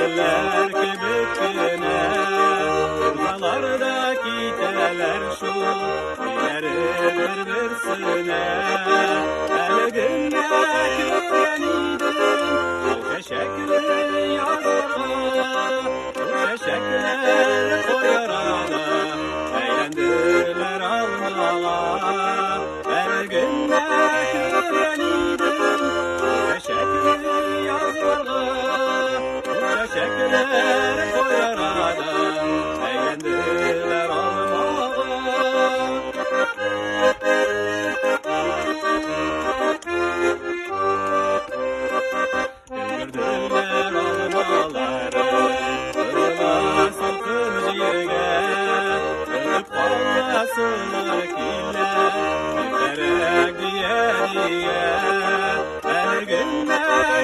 güzeller kibikine, kırmalarda kiteler şu, ileri birbirine. Elginde küren idim, o çeşekli yazlara, o çeşekler koyar ana, eğlendiler almalar. Elginde küren idim, o çeşekli yazlara, o çeşekler koyar ana, eğlendiler almalar. Güldürdüler almaları, kırılan salkın cirge, ölüp kalmasınlar killer, yükerek diye diye. Her günde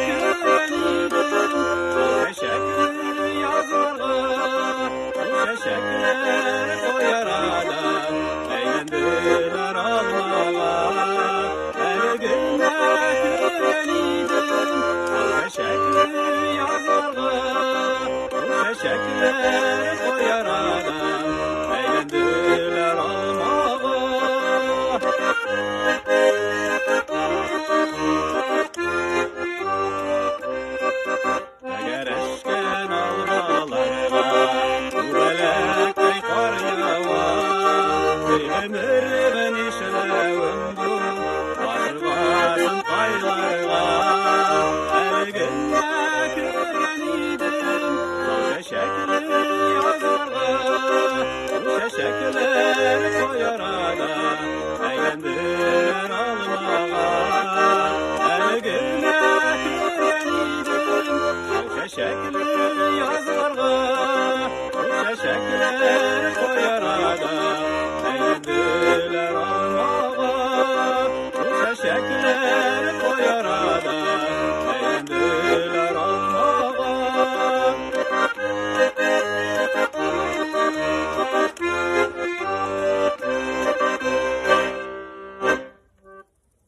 güvenirim, o çeşekli yazmalar, o çeşekler koyar adam, eğlendiler almalar. Her günde güvenirim, o çeşekli yazmalar, o çeşekler koyar adam, eğlendiler almalar. Eğer eşken almalarına, bu belekte kar yağar, ömrümün işlevimdu, başırgasın kaylarga. Her günde güvenidim, o çeşekli yazmalar, o çeşekler koyar ana, eğlendiler almalar. Her günde güvenidim, o çeşekli yazmalar, o çeşekler